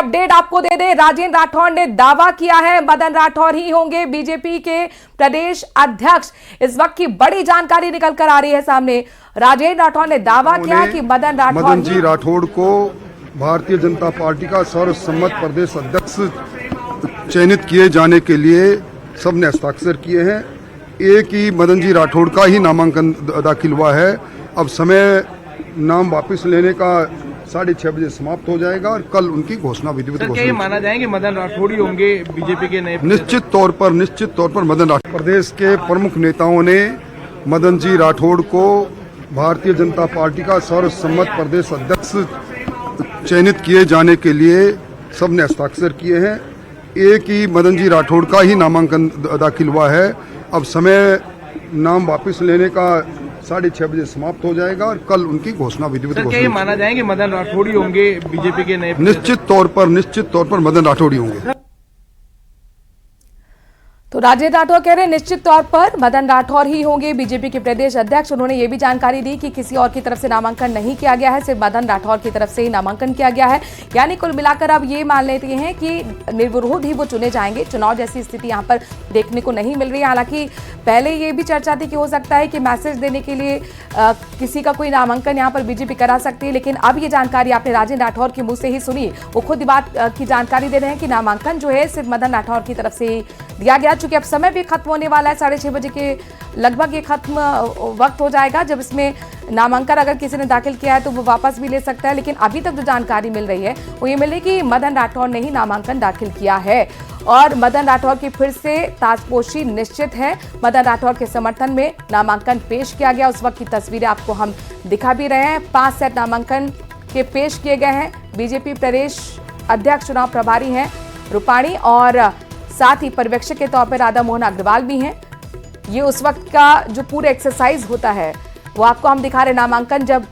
Update आपको दे दें, राजेंद्र राठौड़ ने दावा किया है मदन राठौड़ ही होंगे बीजेपी के प्रदेश अध्यक्ष। इस वक्त की बड़ी जानकारी निकल कर आ रही है सामने। राजेंद्र राठौड़ ने दावा किया कि मदन जी राठौड़ को भारतीय जनता पार्टी का सर्वसम्मत प्रदेश अध्यक्ष चयनित किए जाने के लिए सबने हस्ताक्षर किए हैं। एक ही मदन जी राठौड़ का ही नामांकन दाखिल हुआ है। अब समय नाम वापस लेने का 6:30 बजे समाप्त हो जाएगा और कल उनकी घोषणा विधिवत घोषणा। ये माना जाएंगे मदन राठौड़ ही होंगे बीजेपी के नए? निश्चित तौर पर मदन राठौड़। प्रदेश के प्रमुख नेताओं ने मदन जी राठौड़ को भारतीय जनता पार्टी का सर्वसम्मत प्रदेश अध्यक्ष चयनित किए जाने के लिए सबने हस्ताक्षर किए हैं। एक ही मदन जी राठौड़ का ही नामांकन दाखिल हुआ है। अब समय नाम वापस लेने का 6:30 बजे समाप्त हो जाएगा और कल उनकी घोषणा विधिवत घोषणा। ये माना जाएंगे मदन राठौड़ ही होंगे बीजेपी के नए? निश्चित तौर पर मदन राठौड़ ही होंगे। तो राजेंद्र राठौड़ कह रहे हैं निश्चित तौर पर मदन राठौड़ ही होंगे बीजेपी के प्रदेश अध्यक्ष। उन्होंने ये भी जानकारी दी कि किसी और की तरफ से नामांकन नहीं किया गया है, सिर्फ मदन राठौड़ की तरफ से ही नामांकन किया गया है। यानी कुल मिलाकर अब ये मान लेते हैं कि निर्विरोध ही वो चुने जाएंगे। चुनाव जैसी स्थिति यहाँ पर देखने को नहीं मिल रही है। हालांकि पहले ये भी चर्चा थी कि हो सकता है कि मैसेज देने के लिए किसी का कोई नामांकन यहाँ पर बीजेपी करा सकती है, लेकिन अब ये जानकारी आपने राजेंद्र राठौड़ के मुंह से ही सुनी। वो खुद बात की जानकारी दे रहे हैं कि नामांकन जो है सिर्फ मदन राठौड़ की तरफ से ही दिया गया। चूंकि अब समय भी खत्म होने वाला है, 6:30 बजे के लगभग ये खत्म वक्त हो जाएगा जब इसमें नामांकन अगर किसी ने दाखिल किया है तो वो वापस भी ले सकता है। लेकिन अभी तक जो जानकारी मिल रही है वो ये मिल रही है कि मदन राठौड़ ने ही नामांकन दाखिल किया है और मदन राठौड़ की फिर से ताजपोशी निश्चित है। मदन राठौड़ के समर्थन में नामांकन पेश किया गया। उस वक्त की तस्वीरें आपको हम दिखा भी रहे हैं। 5 सेट नामांकन के पेश किए गए हैं। बीजेपी प्रदेश अध्यक्ष चुनाव प्रभारी हैं रूपाणी और साथ ही पर्यवेक्षक के तौर पर राधा मोहन अग्रवाल भी हैं। ये उस वक्त का जो पूरा एक्सरसाइज होता है वो आपको हम दिखा रहे। नामांकन जब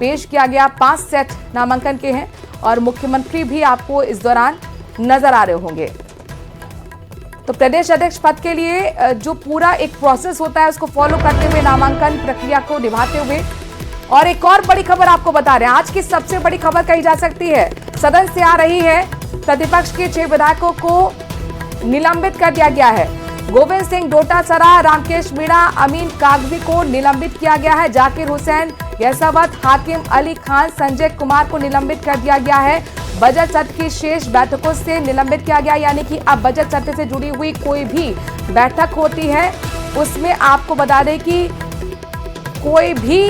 पेश किया गया 5 सेट नामांकन के हैं और मुख्यमंत्री भी आपको इस दौरान नजर आ रहे होंगे। तो प्रदेश अध्यक्ष पद के लिए जो पूरा एक प्रोसेस होता है उसको फॉलो करते हुए नामांकन प्रक्रिया को निभाते हुए। और एक और बड़ी खबर आपको बता रहे हैं, आज की सबसे बड़ी खबर कही जा सकती है, सदन से आ रही है। प्रतिपक्ष के 6 विधायकों को निलंबित कर दिया गया है। गोविंद सिंह डोटासरा, रामकेश मीणा, अमीन कागजी को निलंबित किया गया है। जाकिर हुसैन, यसावत, हाकिम अली खान, संजय कुमार को निलंबित कर दिया गया है। बजट सत्र की शेष बैठकों से निलंबित किया गया, यानी कि अब बजट सत्र से जुड़ी हुई कोई भी बैठक होती है उसमें आपको बता दें कि कोई भी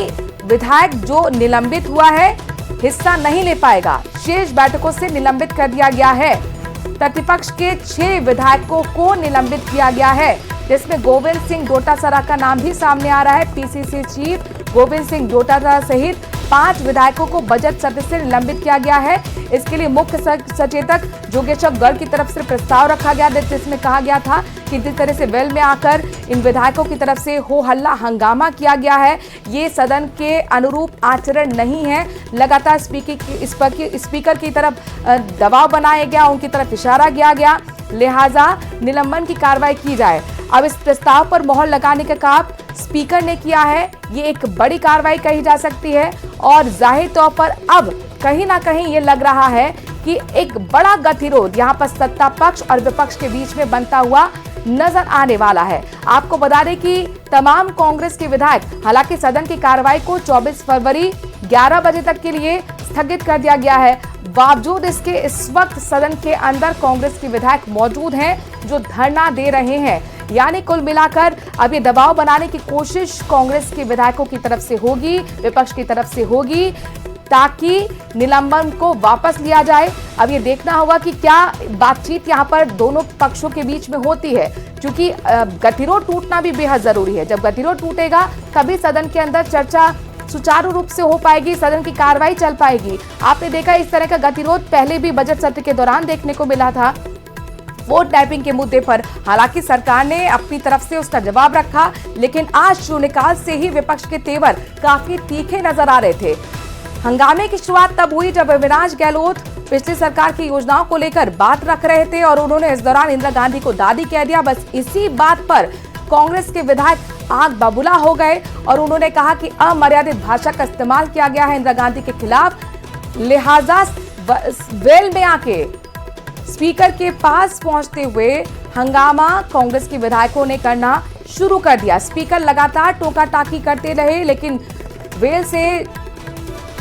विधायक जो निलंबित हुआ है हिस्सा नहीं ले पाएगा। शेष बैठकों से निलंबित कर दिया गया है। प्रतिपक्ष के 6 विधायकों को निलंबित किया गया है, जिसमें गोविंद सिंह डोटासरा का नाम भी सामने आ रहा है। पीसीसी चीफ गोविंद सिंह डोटासरा सहित 5 विधायकों को बजट सत्र से निलंबित किया गया है। इसके लिए मुख्य सचेतक जोगेश्वर गर्ग की तरफ से प्रस्ताव रखा गया, जिसमें कहा गया था कि जिस तरह से वेल में आकर इन विधायकों की तरफ से हो हल्ला हंगामा किया गया है, ये सदन के अनुरूप आचरण नहीं है। लगातार स्पीकर की तरफ दबाव बनाया गया, उनकी तरफ इशारा किया गया, लिहाजा निलंबन की कार्रवाई की जाए। अब इस प्रस्ताव पर मोहर लगाने का काम स्पीकर ने किया है। ये एक बड़ी कार्रवाई कही जा सकती है और जाहिर तौर पर अब कहीं ना कहीं ये लग रहा है कि एक बड़ा गतिरोध यहाँ पर सत्ता पक्ष और विपक्ष के बीच में बनता हुआ नजर आने वाला है। आपको बता दें कि तमाम कांग्रेस के विधायक, हालांकि सदन की कार्रवाई को 24 फरवरी 11 बजे तक के लिए स्थगित कर दिया गया है, बावजूद इसके इस वक्त सदन के अंदर कांग्रेस के विधायक मौजूद हैं जो धरना दे रहे हैं। यानी कुल मिलाकर अब ये दबाव बनाने की कोशिश कांग्रेस के विधायकों की तरफ से होगी, विपक्ष की तरफ से होगी, ताकि निलंबन को वापस लिया जाए। अब ये देखना होगा कि क्या बातचीत यहाँ पर दोनों पक्षों के बीच में होती है, क्योंकि गतिरोध टूटना भी बेहद जरूरी है। जब गतिरोध टूटेगा तभी सदन के अंदर चर्चा सुचारू रूप से हो पाएगी, सदन की कार्रवाई चल पाएगी। आपने देखा इस तरह का गतिरोध पहले भी बजट सत्र के दौरान देखने को मिला था वोट टैपिंग के मुद्दे पर। हालांकि सरकार ने अपनी तरफ से उसका जवाब रखा, लेकिन आज शून्यकाल से ही विपक्ष के तेवर काफी तीखे नजर आ रहे थे। हंगामे की शुरुआत तब हुई जब अविनाश गहलोत पिछली सरकार की योजनाओं को लेकर बात रख रहे थे और उन्होंने इस दौरान इंदिरा गांधी को दादी कह दिया। बस इसी बात पर कांग्रेस के विधायक आग बबूला हो गए और उन्होंने कहा कि अमर्यादित भाषा का इस्तेमाल किया गया है इंदिरा गांधी के खिलाफ, लिहाजा वेल में आके स्पीकर के पास पहुंचते हुए हंगामा कांग्रेस के विधायकों ने करना शुरू कर दिया। स्पीकर लगातार टोका टाकी करते रहे, लेकिन वेल से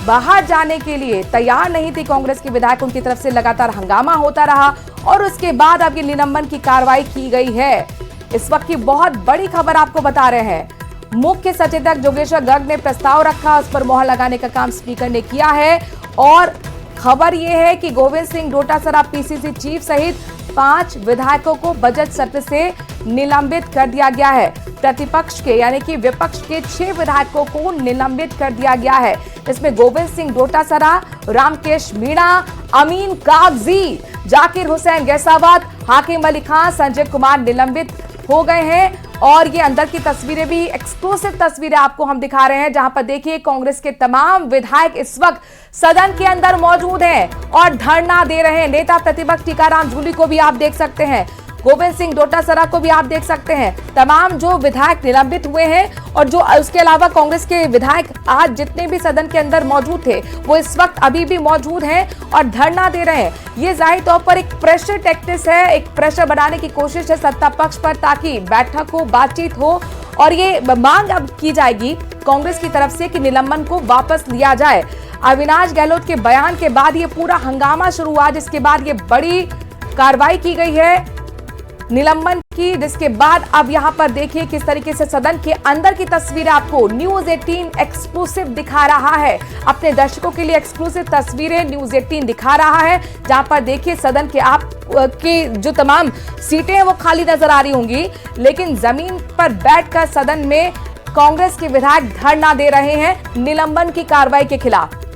बाहर जाने के लिए तैयार नहीं थी कांग्रेस के विधायक। उनकी तरफ से लगातार हंगामा होता रहा और उसके बाद अब ये निलंबन की कार्रवाई की गई है। इस वक्त की बहुत बड़ी खबर आपको बता रहे हैं। मुख्य सचेतक जोगेश्वर गर्ग ने प्रस्ताव रखा, उस पर मोहर लगाने का काम स्पीकर ने किया है और खबर यह है कि गोविंद सिंह डोटासरा पीसीसी चीफ सहित 5 विधायकों को बजट सत्र से निलंबित कर दिया गया है। प्रतिपक्ष के यानी कि विपक्ष के 6 विधायकों को निलंबित कर दिया गया है। इसमें गोविंद सिंह डोटासरा, रामकेश मीणा, अमीन कागजी, जाकिर हुसैन गैसावत, हाकिम अली खान, संजय कुमार निलंबित हो गए हैं। और ये अंदर की तस्वीरें भी, एक्सक्लूसिव तस्वीरें आपको हम दिखा रहे हैं, जहां पर देखिए कांग्रेस के तमाम विधायक इस वक्त सदन के अंदर मौजूद हैं और धरना दे रहे हैं। नेता प्रतिपक्ष टीकाराम जूली को भी आप देख सकते हैं, गोविंद सिंह डोटासरा को भी आप देख सकते हैं। तमाम जो विधायक निलंबित हुए हैं और जो उसके अलावा कांग्रेस के विधायक आज जितने भी सदन के अंदर मौजूद थे वो इस वक्त अभी भी मौजूद हैं और धरना दे रहे हैं। ये जाहिर तौर पर एक प्रेशर टैक्टिक्स है, एक प्रेशर बनाने की कोशिश है सत्ता पक्ष पर, ताकि बैठक हो, बातचीत हो और ये मांग अब की जाएगी कांग्रेस की तरफ से कि निलंबन को वापस लिया जाए। अविनाश गहलोत के बयान के बाद ये पूरा हंगामा शुरू हुआ, जिसके बाद ये बड़ी कार्रवाई की गई है निलंबन की, जिसके बाद अब यहां पर देखिए किस तरीके से सदन के अंदर की तस्वीरें आपको न्यूज 18 एक्सक्लूसिव दिखा रहा है। अपने दर्शकों के लिए एक्सक्लूसिव तस्वीरें न्यूज 18 दिखा रहा है, जहां पर देखिए सदन के आप की जो तमाम सीटें हैं वो खाली नजर आ रही होंगी, लेकिन जमीन पर बैठकर सदन में कांग्रेस के विधायक धरना दे रहे हैं निलंबन की कार्रवाई के खिलाफ।